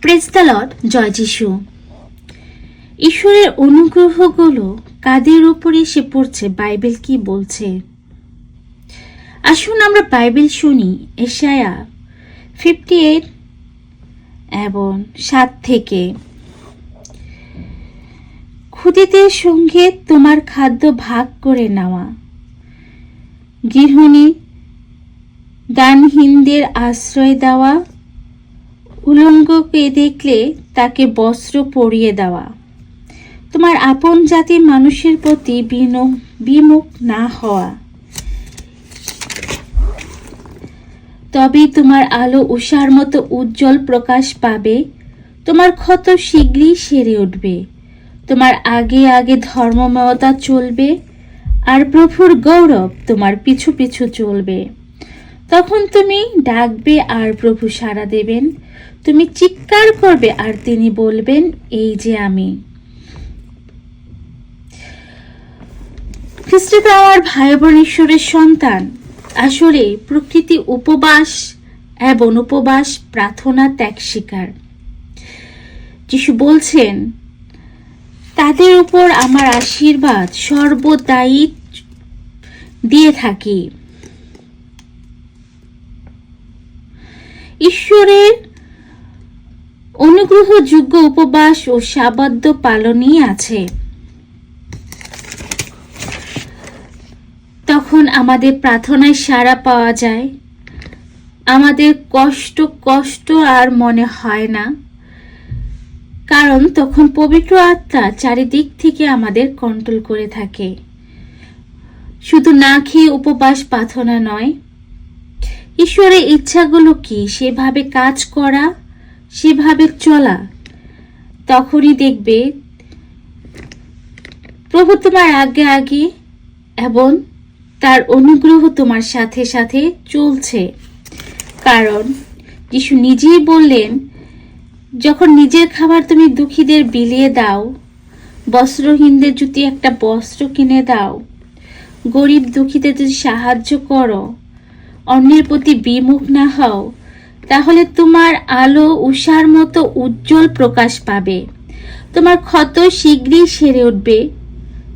Praise the Lord, জয় যিশু। ঈশ্বরের অনুগ্রহগুলো কাদের উপর এসে পড়ছে, বাইবেল কি বলছে? আসুন আমরা বাইবেল শুনি। এশায়া 58 এবং 7 থেকে। খুদীদের সঙ্গে তোমার খাদ্য ভাগ করে নেওয়া, গৃহিণী দানহীনদের আশ্রয় দেওয়া, উলঙ্গকে দেখলে তাকে বস্ত্র পরিয়ে দেওয়া, তোমার আপন জাতির মানুষের প্রতি বিমুখ না হওয়া, তবেই তোমার আলো উষার মতো উজ্জ্বল প্রকাশ পাবে, তোমার ক্ষত শীঘ্রই সেরে উঠবে, তোমার আগে আগে ধর্মময়তা চলবে, আর প্রভুর গৌরব তোমার পিছু পিছু চলবে। তখন তুমি ডাকবে আর প্রভু সাড়া দেবেন, তুমি চিৎকার করবে আর তিনি বলবেন, এই যে আমি। খ্রিস্টে আমার ভাই বোন, ঈশ্বরের সন্তান, আসলে প্রকৃতি উপবাস এবং উপবাস প্রার্থনা ত্যাগ স্বীকার। যিশু বলছেন, তাদের উপর আমার আশীর্বাদ সর্বদাই দিয়ে থাকি। ঈশ্বরের অনুগ্রহযোগ্য উপবাস ও সাবাদ্য পালনই আছে। তখন আমাদের প্রার্থনায় সাড়া পাওয়া যায়, আমাদের কষ্ট আর মনে হয় না, কারণ তখন পবিত্র আত্মা চারিদিক থেকে আমাদের কন্ট্রোল করে থাকে। শুধু না খেয়ে উপবাস প্রার্থনা নয়, ঈশ্বরের ইচ্ছাগুলো কি সেভাবে কাজ করা, সেভাবে চলা। তখনই দেখবে প্রভু তোমার আগে আগে এবং তার অনুগ্রহ তোমার সাথে সাথে চলছে। কারণ যিশু নিজেই বললেন, যখন নিজের খাবার তুমি দুঃখীদের বিলিয়ে দাও, বস্ত্রহীনদের যদি একটা বস্ত্র কিনে দাও, গরিব দুঃখীদের যদি সাহায্য করো, অন্যের প্রতি বিমুখ না হও, তাহলে তোমার আলো উষার মতো উজ্জ্বল প্রকাশ পাবে, তোমার ক্ষত শীঘ্রই সেরে উঠবে,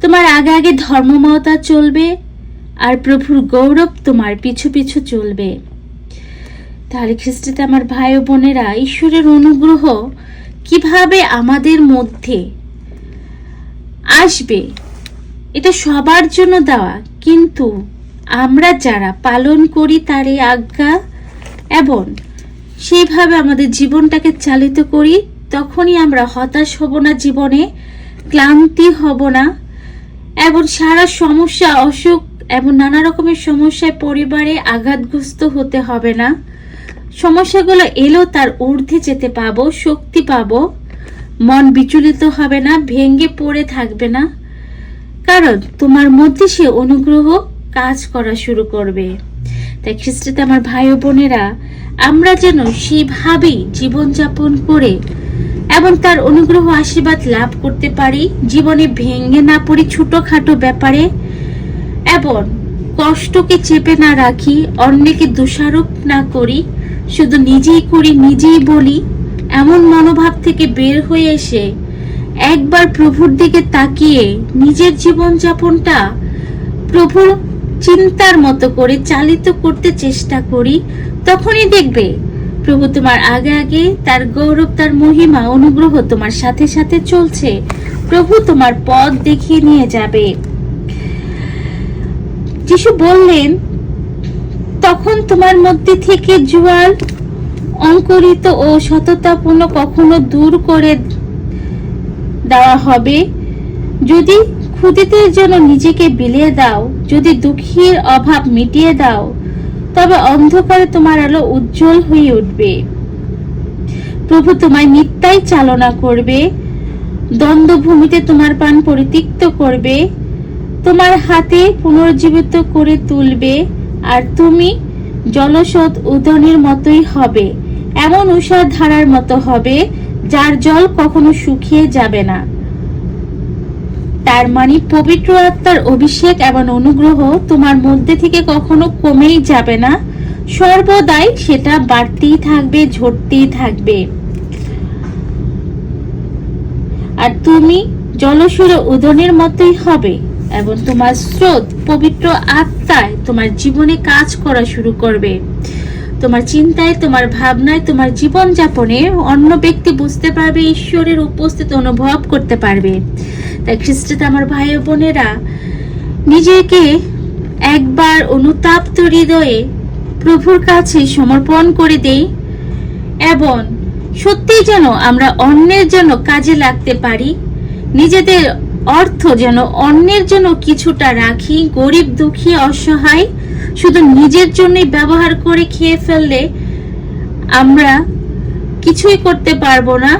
তোমার আগে আগে ধর্মময়তা চলবে, আর প্রভুর গৌরব তোমার পিছু পিছু চলবে। তাহলে খ্রিস্টে আমার ভাই ও বোনেরা, ঈশ্বরের অনুগ্রহ কিভাবে আমাদের মধ্যে আসবে, এটা সবার জন্য দেওয়া, কিন্তু আমরা যারা পালন করি তার এই আজ্ঞা এবং সেইভাবে আমাদের জীবনটাকে চালিত করি, তখনই আমরা হতাশ হব না, জীবনে ক্লান্তি হব না, এবং সারা সমস্যা, অসুখ এবং নানা রকমের সমস্যায় পরিবারে আঘাতগ্রস্ত হতে হবে না। সমস্যাগুলো এলো তার ঊর্ধ্বে যেতে পাবো, শক্তি পাবো, মন বিচলিত হবে না, ভেঙে পড়ে থাকবে না, কারণ তোমার মধ্যে সে অনুগ্রহ কাজ করা শুরু করবে। তাই খ্রিস্টে আমার ভাই ও বোনেরা, আমরা যেন সেভাবেই জীবনযাপন করে এবং তার অনুগ্রহ আশীর্বাদ লাভ করতে পারি, জীবনে ভেঙে না পড়ি ছোটখাটো ব্যাপারে, এবং কষ্টকে চেপে না রাখি, অন্যকে দোষারোপ না করি, শুধু নিজেই করি নিজেই বলি, এমন মনোভাব থেকে বের হয়ে এসে একবার প্রভুর দিকে তাকিয়ে নিজের জীবনযাপনটা প্রভুর চিন্তার মতো করে চালিত করতে চেষ্টা করি, তখনই দেখবে প্রভু তোমার আগে আগে তার গৌরব, তার মহিমা, অনুগ্রহ তোমার সাথে সাথে চলছে। প্রভু তোমার পথ দেখিয়ে নিয়ে যাবে। যিশু বললেন, তখন তোমার মধ্যে থেকে জুয়াল অঙ্কুরিত ও সততাপূর্ণ কখনো দূর করে দেওয়া হবে। যদি ক্ষুধিতের জন্য নিজেকে বিলিয়ে দাও, যদি দুঃখীর অভাব মিটিয়ে দাও, তবে অন্ধকারে তোমার আলো উজ্জ্বল হয়ে উঠবে। প্রভু তোমায় নিত্যাই চালনা করবে, দ্বন্দ্বভূমিতে তোমার প্রাণ পরিতৃপ্ত করবে, তোমার হাতে পুনর্জীবিত করে তুলবে, আর তুমি জলস্রোত উদনের মতোই হবে, এমন উষার ধারার মতো হবে, যার জল কখনো শুকিয়ে যাবে না। তার মানে পবিত্র আত্মার অভিষেক এবং অনুগ্রহ তোমার মধ্যে থেকে কখনো কমেই যাবে না, সর্বদাই সেটা বাড়তেই থাকবে, ঝরতেই থাকবে। আর তুমি জলস্বর উদনের মতোই হবে এবং তোমার স্রোত পবিত্র আত্মায় তোমার জীবনে কাজ করা শুরু করবে। তোমার চিন্তায়, তোমার ভাবনায়, তোমার জীবন যাপনে অন্য ব্যক্তি বুঝতে পারবে, ঈশ্বরের উপস্থিতি অনুভব করতে পারবে। তাই খ্রিস্টে আমার ভাই ও বোনেরা, নিজেকে একবার অনুতাপ্ত হৃদয়ে প্রভুর কাছে সমর্পণ করে দেই এবং সত্যি যেন আমরা অন্যের জন্য কাজে লাগতে পারি। নিজেদের অর্থ যেন অন্যের জন্য কিছুটা রাখি। গরিব, দুঃখী, অসহায় শুধু নিজের জন্যই ব্যবহার করে খেয়ে ফেললে আমরা কিছুই করতে পারবো না।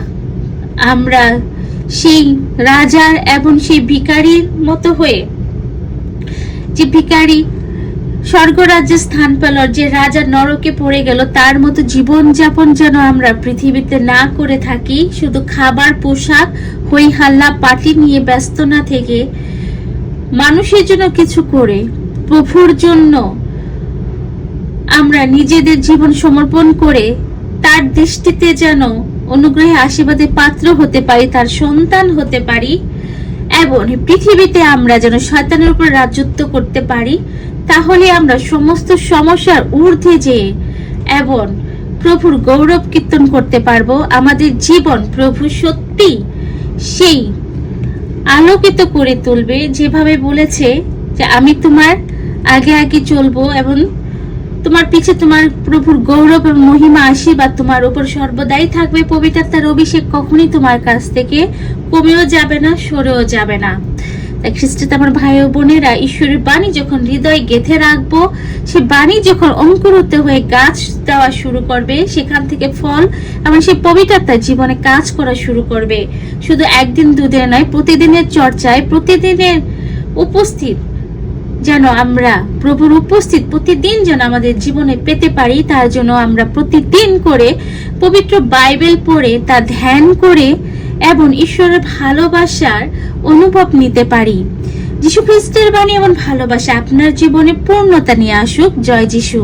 আমরা সেই রাজার এবং সেই ভিখারির মতো হয়ে, যে ভিখারি স্বর্গরাজ্যে স্থান পেল, যে রাজা নরকে পড়ে গেল, তার মতো জীবন যাপন যেন আমরা পৃথিবীতে না করে থাকি। শুধু খাবার, পোশাক, হই হাল্লা, পার্টি নিয়ে ব্যস্ত না থেকে মানুষের জন্য কিছু করে প্রভুর জন্য আমরা নিজেদের জীবন সমর্পণ করে তার দৃষ্টিতে যেন অনুগ্রহে আশীর্বাদের পাত্র হতে পারি, তার সন্তান হতে পারি এবং পৃথিবীতে আমরা যেন শয়তানের উপর রাজত্ব করতে পারি। তাহলে আমরা সমস্ত সমস্যার ঊর্ধ্বে যেয়ে এবং প্রভুর গৌরব কীর্তন করতে পারবো। আমাদের জীবন প্রভু সত্যি সেই আলোকিত করে তুলবে, যেভাবে বলেছে যে আমি তোমার আগে আগে চলবো এবং তোমার পিছে তোমার প্রভুর গৌরব এবং মহিমা, আশীর্বাদ তোমার উপর সর্বদাই থাকবে। পবিত্রতার অভিষেক কখনই তোমার কাছ থেকে কমেও যাবে না, সরেও যাবে না। খ্রিস্টে আমার ভাই ও বোনেরা, ঈশ্বরের বাণী যখন হৃদয়ে গেঁথে রাখবো, সে বাণী যখন অঙ্কুরিত হয়ে গাছ দেওয়া শুরু করবে, সেখান থেকে ফল এবং সেই পবিত্রতা জীবনে কাজ করা শুরু করবে। শুধু একদিন দুদিনে নয়, প্রতিদিনের চর্চায়, প্রতিদিনের উপস্থিত যেন আমরা প্রভুর উপস্থিত প্রতিদিন যেন আমাদের জীবনে পেতে পারি। তার জন্য আমরা প্রতিদিন করে পবিত্র বাইবেল পড়ে, তা ধ্যান করে এবং ঈশ্বরের ভালোবাসার অনুভব নিতে পারি। যীশু খ্রিস্টের বাণী এমন ভালোবাসা আপনার জীবনে পূর্ণতা নিয়ে আসুক। জয় যীশু।